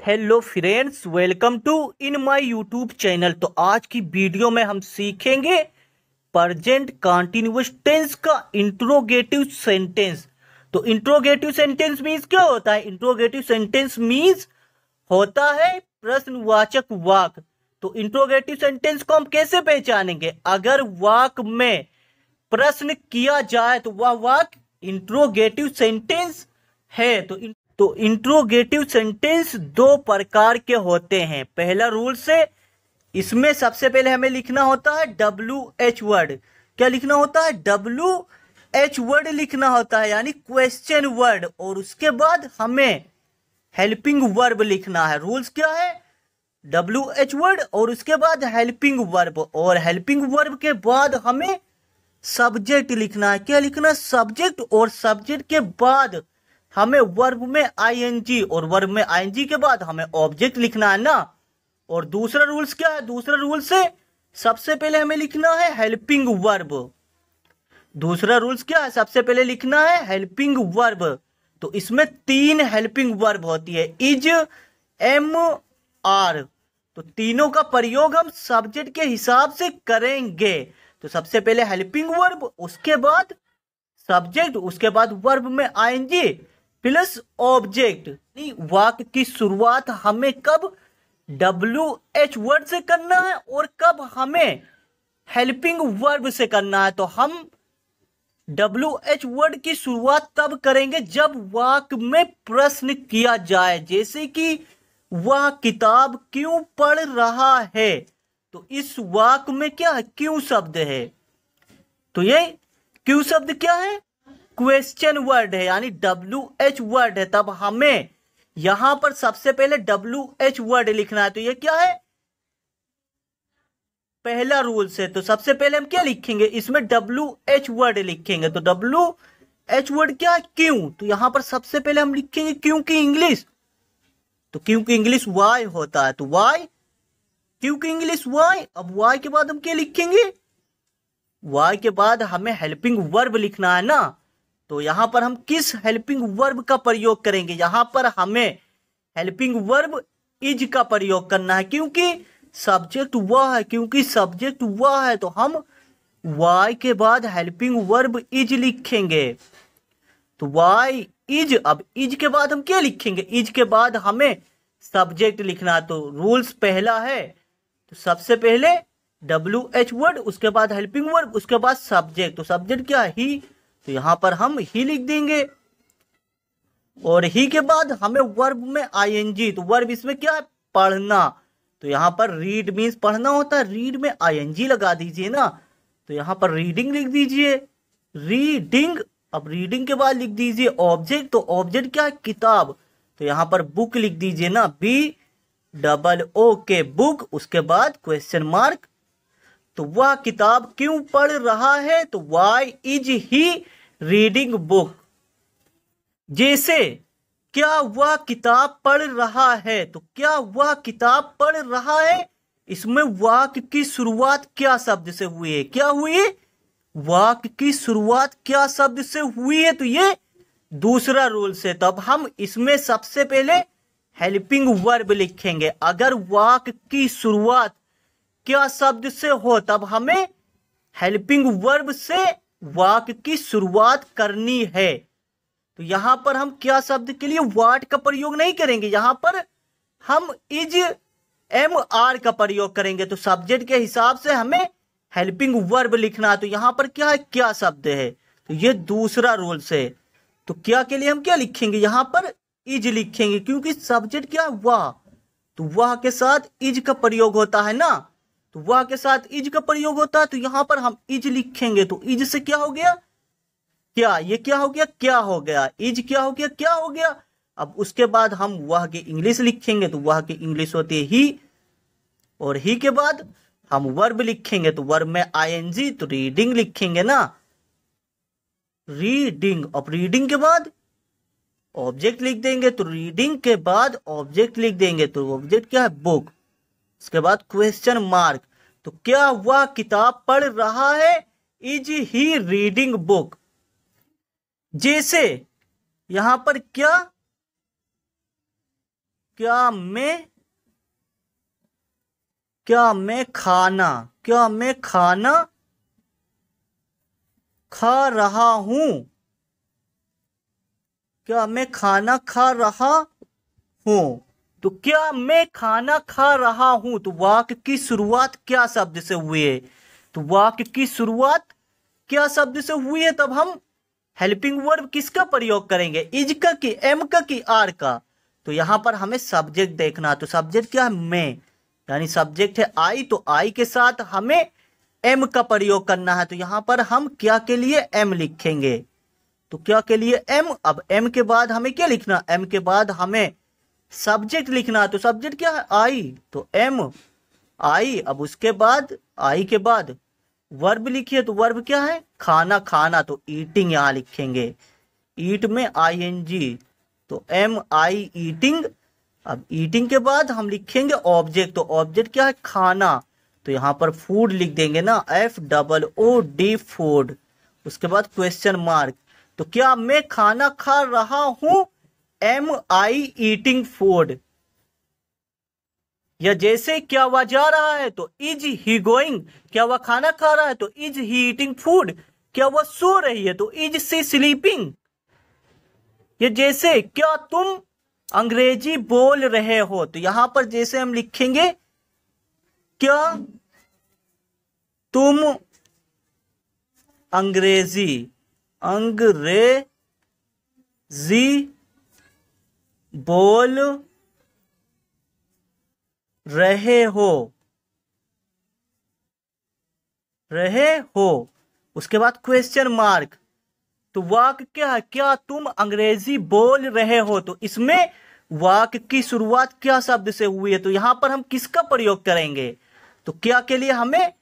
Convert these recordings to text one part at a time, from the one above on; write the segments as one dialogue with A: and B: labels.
A: Hello friends, welcome to in my YouTube channel. तो आज की वीडियो में हम सीखेंगे प्रेजेंट कंटीन्यूअस टेंस का इंट्रोगेटिव सेंटेंस। तो इंट्रोगेटिव सेंटेंस मीन्स क्या होता है? इंट्रोगेटिव सेंटेंस मीन्स होता है प्रश्नवाचक वाक्य। तो इंट्रोगेटिव सेंटेंस को हम कैसे पहचानेंगे? अगर वाक्य में प्रश्न किया जाए तो वह वाक्य इंट्रोगेटिव सेंटेंस है। तो इंट्रोगेटिव सेंटेंस दो प्रकार के होते हैं। पहला रूल से इसमें सबसे पहले हमें लिखना होता है WH वर्ड। क्या लिखना होता है? WH वर्ड लिखना होता है, यानी क्वेश्चन वर्ड। और उसके बाद हमें हेल्पिंग वर्ब लिखना है। रूल्स क्या है? WH वर्ड और उसके बाद हेल्पिंग वर्ब, और हेल्पिंग वर्ब के बाद हमें सब्जेक्ट लिखना है। क्या लिखना है? सब्जेक्ट। और सब्जेक्ट के बाद हमें वर्ब में ING, और वर्ब में ING के बाद हमें ऑब्जेक्ट लिखना है ना। और दूसरा रूल्स क्या है? दूसरा रूल से सबसे पहले हमें लिखना है हेल्पिंग वर्ब। दूसरा रूल्स क्या है? सबसे पहले लिखना है हेल्पिंग वर्ब। तो इसमें 3 हेल्पिंग वर्ब होती है, इज, एम, आर। तो तीनों का प्रयोग हम सब्जेक्ट के हिसाब से करेंगे। तो सबसे पहले हेल्पिंग वर्ब, उसके बाद सब्जेक्ट, उसके बाद वर्ब में ING प्लस ऑब्जेक्ट। वाक्य की शुरुआत हमें कब WH वर्ड से करना है और कब हमें हेल्पिंग वर्ब से करना है। तो हम WH वर्ड की शुरुआत तब करेंगे जब वाक्य में प्रश्न किया जाए, जैसे कि वह किताब क्यों पढ़ रहा है। तो इस वाक्य में क्या है? क्यों शब्द है। तो ये क्यों शब्द क्या है? क्वेश्चन वर्ड है, यानी WH वर्ड है। तब हमें यहां पर सबसे पहले WH वर्ड लिखना है। तो ये क्या है? पहला रूल से। तो सबसे पहले हम क्या लिखेंगे? इसमें WH वर्ड लिखेंगे। तो WH वर्ड क्या है? क्यों। तो यहां पर सबसे पहले हम लिखेंगे क्योंकि इंग्लिश। तो क्योंकि इंग्लिश वाई होता है, तो वाई, क्योंकि इंग्लिश वाई। अब वाई के बाद हम क्या लिखेंगे? वाई के बाद हमें हेल्पिंग वर्ब लिखना है ना। तो यहां पर हम किस हेल्पिंग वर्ब का प्रयोग करेंगे? यहां पर हमें हेल्पिंग वर्ब इज का प्रयोग करना है, क्योंकि सब्जेक्ट वह है। क्योंकि सब्जेक्ट वह है तो हम वाई के बाद हेल्पिंग वर्ब इज लिखेंगे। तो वाई इज। अब इज के बाद हम क्या लिखेंगे? इज के बाद हमें सब्जेक्ट लिखना। तो रूल्स पहला है, तो सबसे पहले WH वर्ड, उसके बाद हेल्पिंग वर्ब, उसके बाद सब्जेक्ट। तो सब्जेक्ट क्या है? ही। तो यहां पर हम ही लिख देंगे। और ही के बाद हमें वर्ब में ING। तो वर्ब इसमें क्या है? पढ़ना। तो यहां पर रीड मीन्स पढ़ना होता है, रीड में ING लगा दीजिए ना। तो यहां पर रीडिंग लिख दीजिए, रीडिंग। अब रीडिंग के बाद लिख दीजिए ऑब्जेक्ट। तो ऑब्जेक्ट क्या है? किताब। तो यहां पर बुक लिख दीजिए ना, BOO बुक, उसके बाद क्वेश्चन मार्क। तो वह किताब क्यों पढ़ रहा है? तो why is he reading book. जैसे क्या वह किताब पढ़ रहा है। तो क्या वह किताब पढ़ रहा है, इसमें वाक्य की शुरुआत क्या शब्द से हुई है? क्या हुई है? वाक्य की शुरुआत क्या शब्द से हुई है? तो ये दूसरा रूल से। तब हम इसमें सबसे पहले हेल्पिंग वर्ब लिखेंगे। अगर वाक्य की शुरुआत क्या शब्द से हो तब हमें हेल्पिंग वर्ब से वाक्य की शुरुआत करनी है। तो यहां पर हम क्या शब्द के लिए व्हाट का प्रयोग नहीं करेंगे, यहां पर हम इज, MR का प्रयोग करेंगे। तो सब्जेक्ट के हिसाब से हमें हेल्पिंग वर्ब लिखना है। तो यहां पर क्या है? क्या शब्द है। तो ये दूसरा रूल है। तो क्या के लिए हम क्या लिखेंगे? यहां पर इज लिखेंगे, क्योंकि सब्जेक्ट क्या है? वह। तो वह के साथ इज का प्रयोग होता है ना। तो वह के साथ इज का प्रयोग होता है। तो यहां पर हम इज लिखेंगे। तो इज से क्या हो गया? क्या। ये क्या हो गया? क्या हो गया? इज क्या हो गया? क्या हो गया? अब उसके बाद हम वह की इंग्लिश लिखेंगे। तो वह की इंग्लिश होती है ही। और ही के बाद हम वर्ब लिखेंगे। तो वर्ब में ING, तो रीडिंग लिखेंगे ना, रीडिंग। अब रीडिंग के बाद ऑब्जेक्ट लिख देंगे। तो रीडिंग के बाद ऑब्जेक्ट लिख देंगे। तो ऑब्जेक्ट क्या है? बुक। उसके बाद क्वेश्चन मार्क। तो क्या वह किताब पढ़ रहा है? Is he reading book. जैसे यहां पर क्या क्या मैं खाना खा रहा हूं? क्या मैं खाना खा रहा हूं? तो क्या मैं खाना खा रहा हूं, तो वाक्य की शुरुआत क्या शब्द से हुई है? तो वाक्य की शुरुआत क्या शब्द से हुई है? तब हम हेल्पिंग वर्ब किसका प्रयोग करेंगे? इज का कि एम का कि आर का? तो यहां पर हमें सब्जेक्ट देखना। तो सब्जेक्ट क्या है? मैं, यानी सब्जेक्ट है आई, तो आई के साथ हमें एम का प्रयोग करना है। तो यहां पर हम क्या के लिए एम लिखेंगे? तो क्या के लिए एम? अब एम के बाद हमें क्या लिखना? एम के बाद हमें सब्जेक्ट लिखना है। तो सब्जेक्ट क्या है? आई, तो एम आई। अब उसके बाद आई के बाद वर्ब लिखिए। तो वर्ब क्या है? खाना, खाना। तो ईटिंग यहां लिखेंगे, ईट में आई एन जी, तो एम आई ईटिंग। अब ईटिंग के बाद हम लिखेंगे ऑब्जेक्ट। तो ऑब्जेक्ट क्या है? खाना। तो यहां पर फूड लिख देंगे ना, FOOD फूड। उसके बाद क्वेश्चन मार्क। तो क्या मैं खाना खा रहा हूं? एम आई ईटिंग फूड। या जैसे क्या वह जा रहा है? तो इज ही गोइंग। क्या वह खाना खा रहा है? तो इज ही ईटिंग फूड। क्या वह सो रही है? तो इज सी स्लीपिंग। ये जैसे क्या तुम अंग्रेजी बोल रहे हो? तो यहां पर जैसे हम लिखेंगे क्या तुम अंग्रेजी बोल रहे हो। उसके बाद क्वेश्चन मार्क। तो वाक्य क्या है? क्या तुम अंग्रेजी बोल रहे हो? तो इसमें वाक्य की शुरुआत क्या शब्द से हुई है? तो यहां पर हम किसका प्रयोग करेंगे? तो क्या के लिए हमें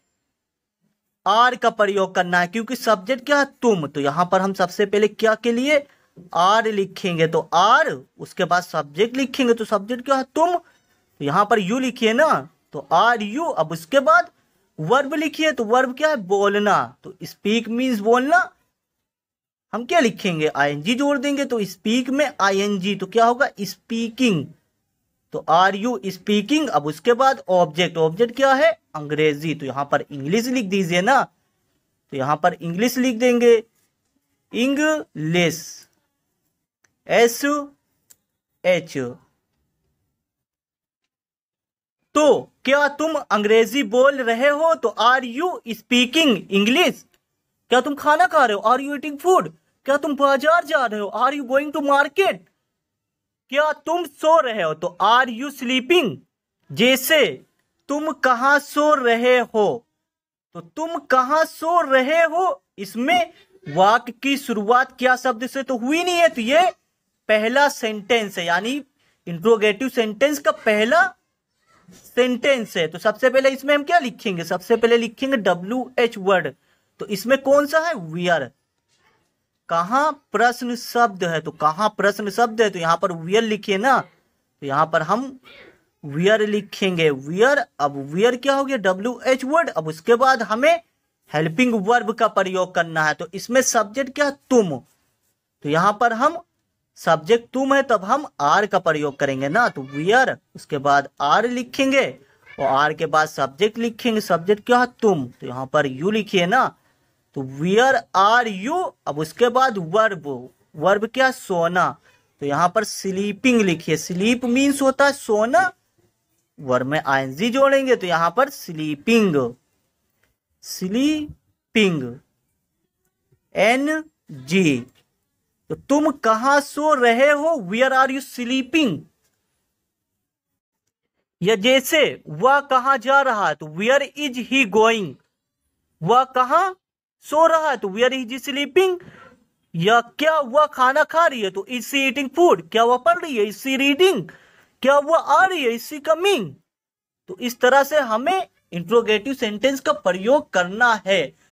A: आर का प्रयोग करना है, क्योंकि सब्जेक्ट क्या है? तुम। तो यहां पर हम सबसे पहले क्या के लिए आर लिखेंगे? तो आर, उसके बाद सब्जेक्ट लिखेंगे। तो सब्जेक्ट क्या है? तुम। तो यहां पर यू लिखिए ना, तो आर यू। अब उसके बाद वर्ब लिखिए। तो वर्ब क्या है? बोलना। तो स्पीक मीन्स बोलना। हम क्या लिखेंगे? आईएनजी जोड़ देंगे। तो स्पीक में आईएनजी, तो क्या होगा? स्पीकिंग। तो आर यू स्पीकिंग। अब उसके बाद ऑब्जेक्ट। ऑब्जेक्ट क्या है? अंग्रेजी। तो यहां पर इंग्लिश लिख दीजिए ना, तो यहां पर इंग्लिश लिख देंगे, इंग्लिश, SH। तो क्या तुम अंग्रेजी बोल रहे हो? तो आर यू स्पीकिंग इंग्लिश। क्या तुम खाना खा रहे हो? Are you eating food. क्या तुम बाजार जा रहे हो? Are you going to market. क्या तुम सो रहे हो? तो आर यू स्लीपिंग। जैसे तुम कहां सो रहे हो? तो तुम कहां सो रहे हो, इसमें वाक्य की शुरुआत क्या शब्द से तो हुई नहीं है। तो ये पहला सेंटेंस है, यानी इंट्रोगेटिव सेंटेंस का पहला सेंटेंस है। तो सबसे पहले इसमें हम क्या लिखेंगे? सबसे पहले लिखेंगे WH वर्ड। तो इसमें कौन सा है? वियर। कहां प्रश्न शब्द है? तो कहां प्रश्न शब्द है? तो यहां पर वियर लिखिए ना, तो यहां पर हम वियर लिखेंगे, वियर। अब वियर क्या हो गया? WH word. अब उसके बाद हमें हेल्पिंग वर्ब का प्रयोग करना है। तो इसमें सब्जेक्ट क्या? तुम। तो यहां पर हम सब्जेक्ट तुम है, तब हम आर का प्रयोग करेंगे ना, तो वियर। उसके बाद आर लिखेंगे और आर के बाद सब्जेक्ट लिखेंगे। सब्जेक्ट क्या है? तुम। तो यहां पर यू लिखिए ना, तो वियर आर यू। अब उसके बाद वर्ब। वर्ब क्या? सोना। तो यहां पर स्लीपिंग लिखिए। स्लीप मीन्स होता है सोना, वर्ब में आईएनजी जोड़ेंगे। तो यहां पर स्लीपिंग, स्लीपिंग, NG। तो तुम कहां सो रहे हो? Where are you sleeping. या जैसे वह कहां जा रहा है? तो वेयर इज ही गोइंग। वह कहां सो रहा है? तो वेयर इज ही स्लीपिंग। या क्या वह खाना खा रही है? तो इज सी ईटिंग फूड। क्या वह पढ़ रही है? Is she reading. क्या वह आ रही है? Is she coming. तो इस तरह से हमें इंट्रोगेटिव सेंटेंस का प्रयोग करना है।